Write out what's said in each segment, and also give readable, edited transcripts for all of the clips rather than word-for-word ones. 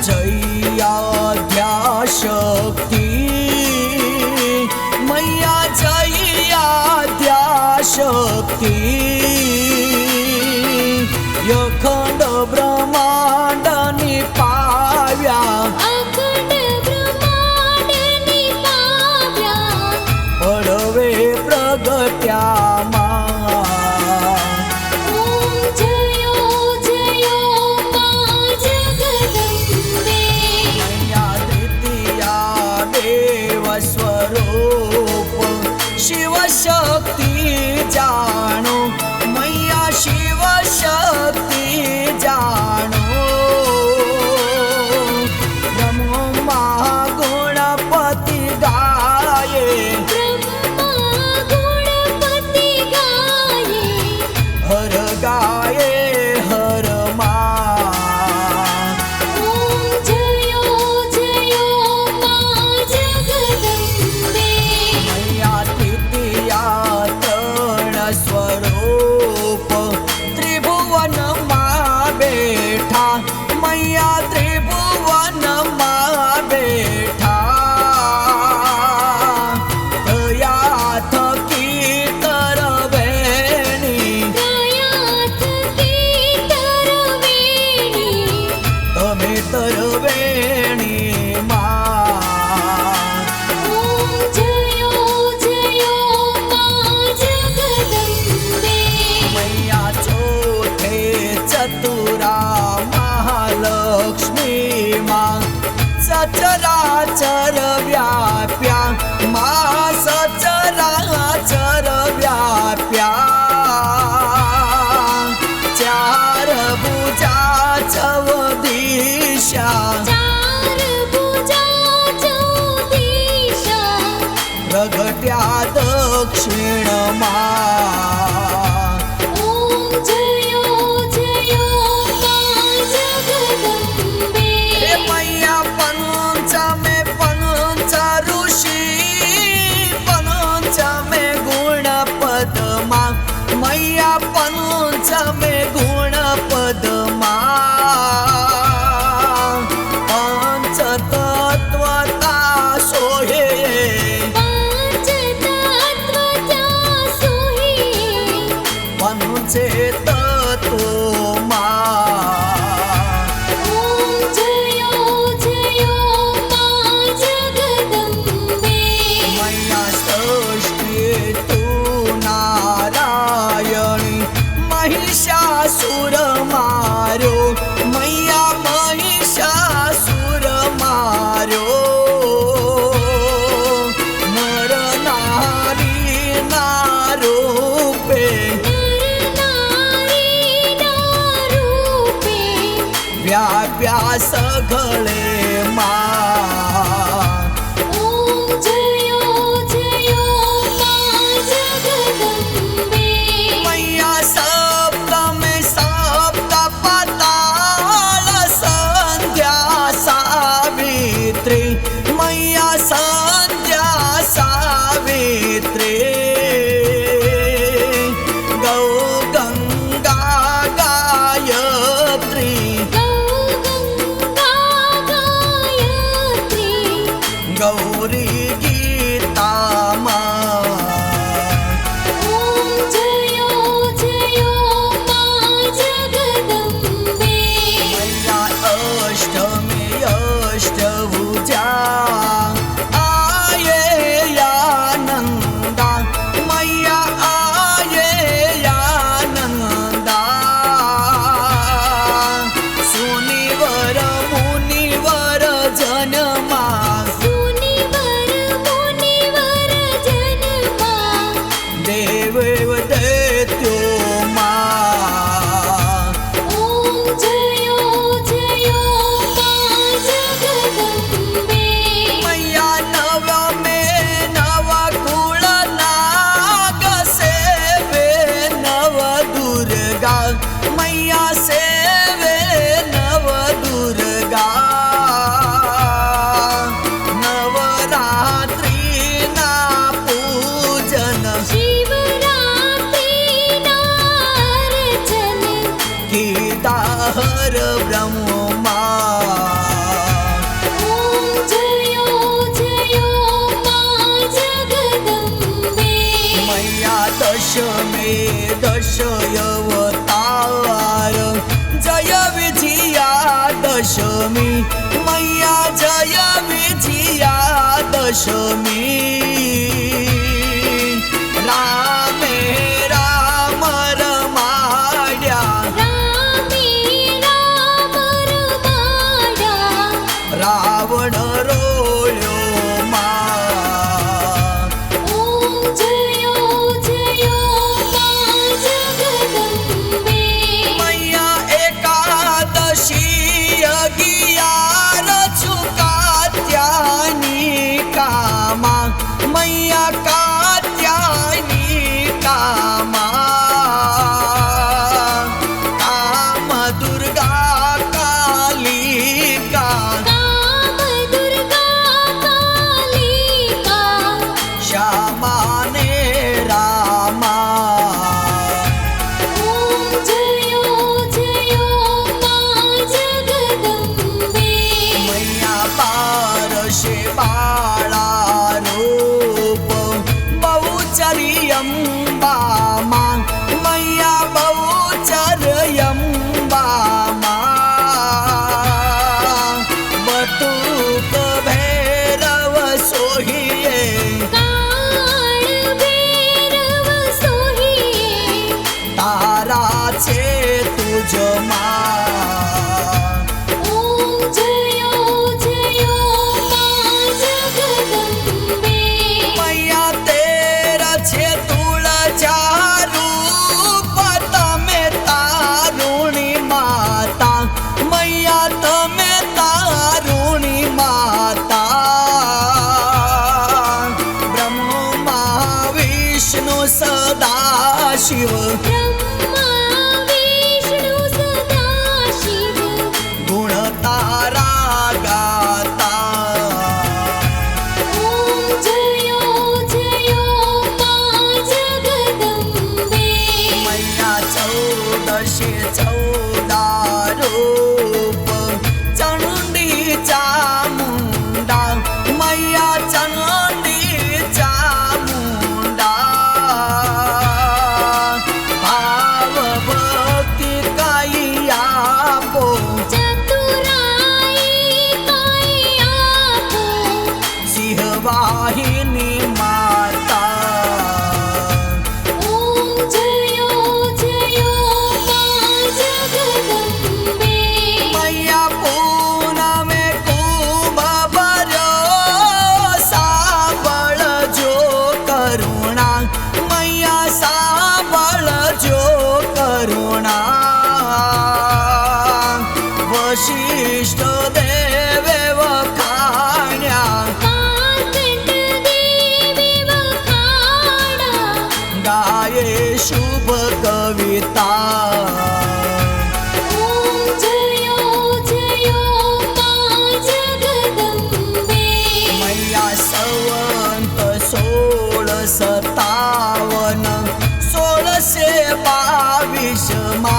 जयाद्याशक्ति मैया जयाद्याशक्ति अखंड ब्रह्मांड निपाव्या पडवे प्रगट्या स्वरूप शिव शक्ति जानो मैया शिव शक्ति जानो ब्रह्मा गणपति गाये हर गाये हर स्वरूप त्रिभुवन मां बैठा मैया त्रिभुवन मां बैठा दया थकी तरवेणी तमे तरवेणी चतुरा महालक्ष्मी मां सचराचर व्याप्या मां सचराचर व्याप्या चार भुजा चौदिशा प्रगट्या दक्षिण मैया पंचमे गुण पदमा पंचतत्वता सोहे पंचे तत्व मैया सृष्टि तू नारायणी महिषासुर मारो मैया महिषासुर मारो नर नारी नारूपे व्याप्या सगळे मैया सप्तमे सप्त पाताल संध्या सावित्री मैया संध्या सावित्री गौ गंगा गायत्री दशमी मैया जय विजयादशमी रामे राम रमाड्या रावण रोळ्यो मा मैया एकादशी अगियार चुकात्यानी कामा मैया कात्यानी कामा काम दुर्गा कालिका श्यामा ने रामा मैया पारशे बाळा रूप बहुचर्यम्बा मा मैया बहुचर्यम्बा मा बटुक भैरव सोहिये ताराचे तुझ मा मैया तेरा छे तुळजा रूप तमे तारुणी माता मैया तमे तारुणी माता ब्रह्मा विष्णु सदाशिव गुण तारा गाता मैया 1414 रूप चंडी चामुंडा मैया चंडी चामुंडा भाव भक्ति काई आपो सिंहवाहिनी माता मैया पूनमे खूब भर्यो सांभळजो करुणा मैया सांभळजो करुणा वशिष्ठ देवे वखाण्या गाये शुभ कविता मैया संवत 1657 1622 मा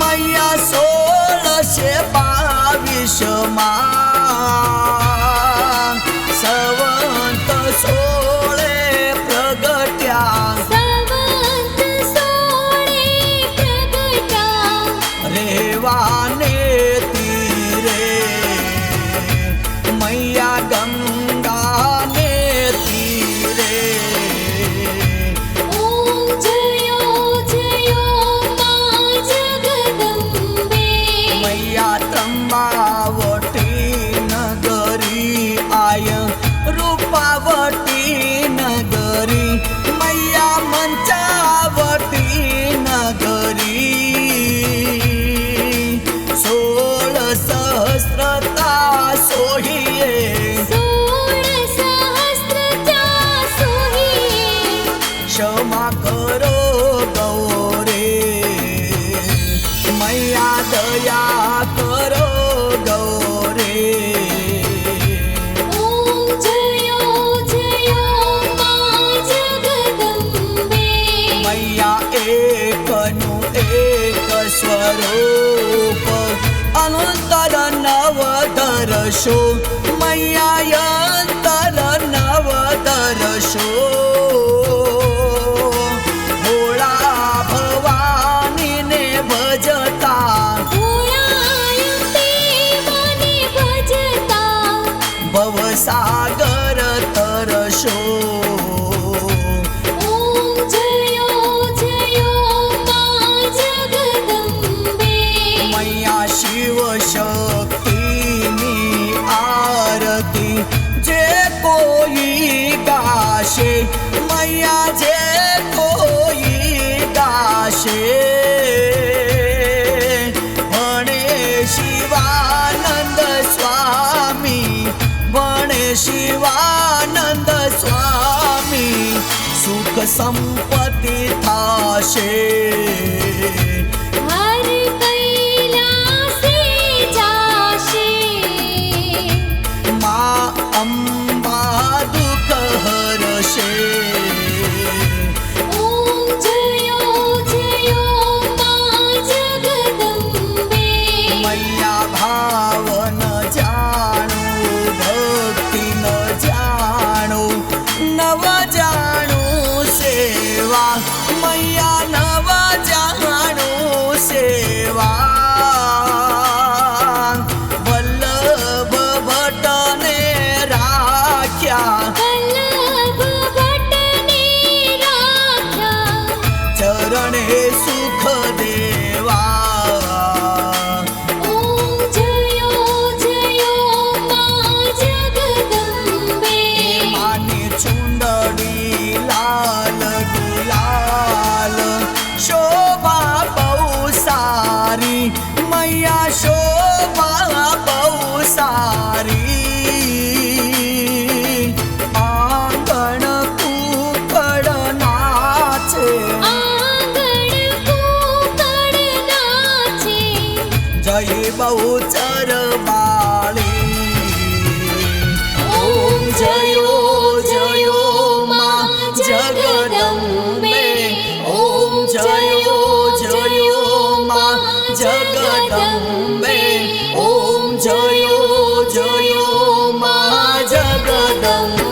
मैया 1622 मा संवत 16 प्रगट्या रेवाने तीरे मैया गंगा ने तीरे मैया त्र्यंबावटी नगरी आय रूपावटी नगरी मैया मंचावटी नगरी 16 सहस्रता सोहिये क्षमा करो गौरे मैया दया करो गौरे मैया एकनु एक स्वरूप अनंतर नवदर्शो मैया यंतर नवदर्शो भोळा भवानी ने भजता સંપત્તિ થાશે હર કૈલાસે જાશે માં અંબા દુઃખ હરશે ઓમ જયો જયો માં જગદંબે મૈયા ભાવ ન જાણું ભક્તિ ન જાણું નવ જાણું સેવા મૈયા નવ જાણું સેવા વલ્લભ ભટ્ટને રાખ્યા વલ્લભ ભટ્ટને રાખ્યા ચરણે સુખ દેવા ઓમ જયો જયો માં જગદંબે માની ચુંદડી લાલ ગુલાલ શોભા બહુ સારી મૈયા શોભા બહુ સારી આંગણ કુકડ નાચે આંગણ કુકડ નાચે જય બહુ ચરવાળી ઓમ જયો જયો માં જગદંબે ઓમ જયો જયો માં જગદંબે ઓમ જયો જયો માં જગદંબે